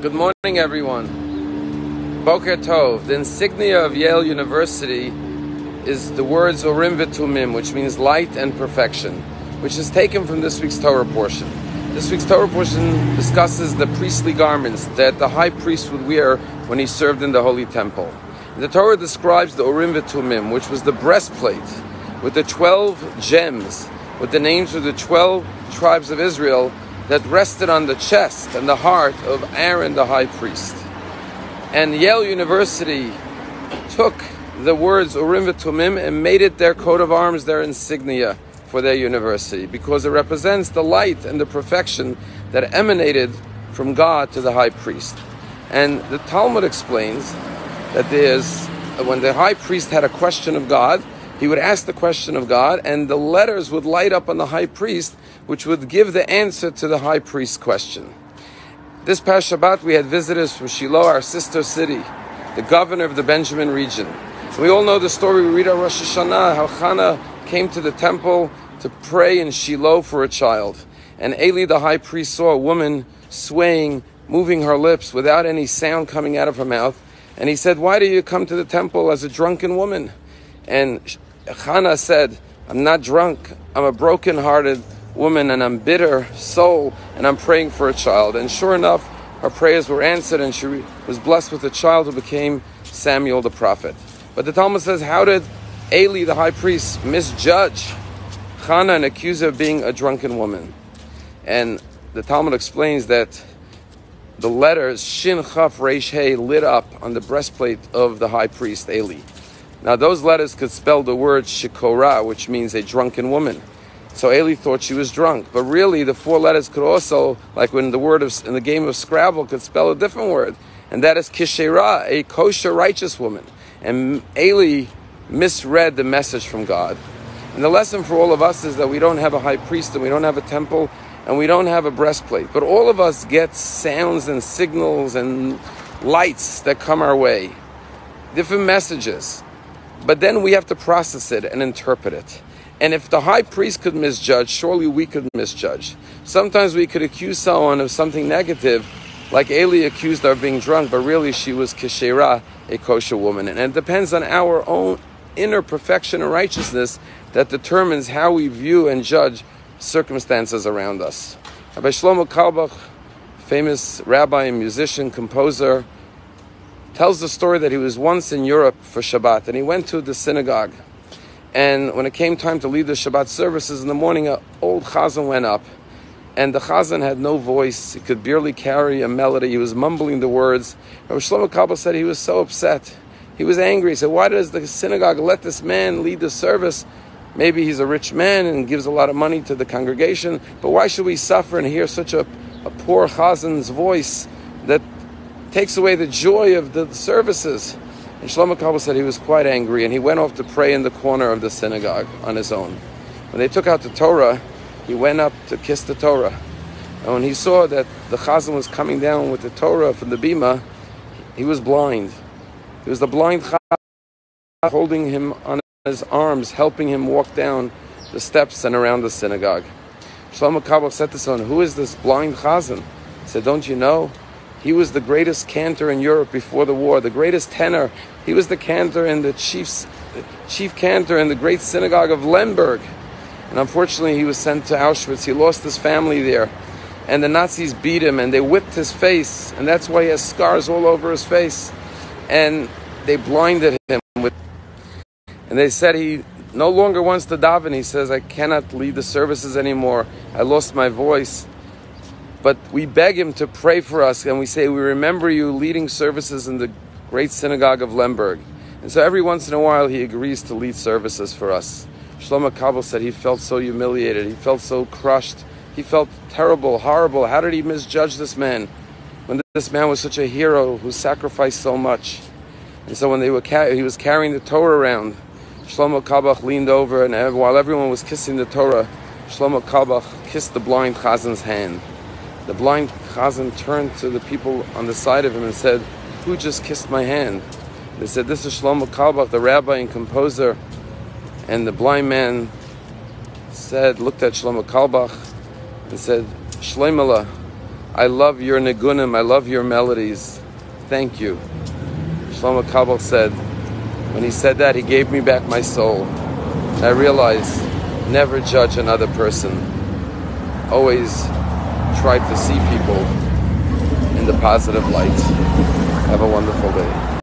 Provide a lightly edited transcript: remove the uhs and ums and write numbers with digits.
Good morning, everyone. Boker Tov. The insignia of Yale University is the words Urim v'Tumim, which means light and perfection, which is taken from this week's Torah portion. This week's Torah portion discusses the priestly garments that the high priest would wear when he served in the Holy Temple. The Torah describes the Urim v'Tumim, which was the breastplate with the 12 gems, with the names of the 12 tribes of Israel, that rested on the chest and the heart of Aaron the high priest. And Yale University took the words Urim v'Tumim and made it their coat of arms, their insignia for their university, because it represents the light and the perfection that emanated from God to the high priest. And the Talmud explains that when the high priest had a question of God, he would ask the question of God, and the letters would light up on the high priest, which would give the answer to the high priest's question. This past Shabbat, we had visitors from Shiloh, our sister city, the governor of the Benjamin region. We all know the story. We read on Rosh Hashanah how Hannah came to the temple to pray in Shiloh for a child. And Eli, the high priest, saw a woman swaying, moving her lips without any sound coming out of her mouth. And he said, "Why do you come to the temple as a drunken woman?" And Hannah said, "I'm not drunk. I'm a broken-hearted woman, and I'm bitter soul, and I'm praying for a child." And sure enough, her prayers were answered, and she was blessed with a child who became Samuel the prophet. But the Talmud says, how did Eli, the high priest, misjudge Hannah and accuse her of being a drunken woman? And the Talmud explains that the letters Shin Chaf Reish Hey lit up on the breastplate of the high priest Eli. Now those letters could spell the word Shikora, which means a drunken woman. So Eli thought she was drunk, but really the four letters could also, like when the word in the game of Scrabble, could spell a different word, and that is Kishera, a kosher, righteous woman. And Eli misread the message from God. And the lesson for all of us is that we don't have a high priest, and we don't have a temple, and we don't have a breastplate. But all of us get sounds and signals and lights that come our way, different messages. But then we have to process it and interpret it. And if the high priest could misjudge, surely we could misjudge. Sometimes we could accuse someone of something negative, like Eli accused her of being drunk, but really she was Kishera, a kosher woman. And it depends on our own inner perfection and righteousness that determines how we view and judge circumstances around us. Rabbi Shlomo Carlebach, famous rabbi and musician, composer, tells the story that he was once in Europe for Shabbat, and he went to the synagogue. And when it came time to lead the Shabbat services in the morning, an old chazan went up, and the chazan had no voice. He could barely carry a melody. He was mumbling the words. Rabbi Shlomo Carlebach said he was so upset. He was angry. He said, "Why does the synagogue let this man lead the service? Maybe he's a rich man and gives a lot of money to the congregation, but why should we suffer and hear such a poor chazan's voice that takes away the joy of the services?" And Shlomo Carlebach said he was quite angry, and he went off to pray in the corner of the synagogue on his own. When they took out the Torah, he went up to kiss the Torah. And when he saw that the chazan was coming down with the Torah from the bima, he was blind. He was the blind chazan holding him on his arms, helping him walk down the steps and around the synagogue. Shlomo Carlebach said to someone, "Who is this blind chazan?" He said, "Don't you know? He was the greatest cantor in Europe before the war, the greatest tenor. He was the cantor and the chief cantor in the great synagogue of Lemberg. And unfortunately, he was sent to Auschwitz. He lost his family there. And the Nazis beat him, and they whipped his face. And that's why he has scars all over his face. And they blinded him. And they said he no longer wants to daven. He says, "I cannot lead the services anymore. I lost my voice." But we beg him to pray for us, and we say, "We remember you leading services in the great synagogue of Lemberg." And so every once in a while, he agrees to lead services for us. Shlomo Carlebach said he felt so humiliated. He felt so crushed. He felt terrible, horrible. How did he misjudge this man when this man was such a hero who sacrificed so much? And so when he was carrying the Torah around, Shlomo Carlebach leaned over, and while everyone was kissing the Torah, Shlomo Carlebach kissed the blind chazan's hand. The blind chazan turned to the people on the side of him and said, "Who just kissed my hand?" They said, "This is Shlomo Carlebach, the rabbi and composer." And the blind man looked at Shlomo Carlebach and said, "Shloimela, I love your nigunim. I love your melodies. Thank you. Shlomo Kabel said, when he said that, he gave me back my soul. And I realized, never judge another person. Always try to see people in the positive light. Have a wonderful day.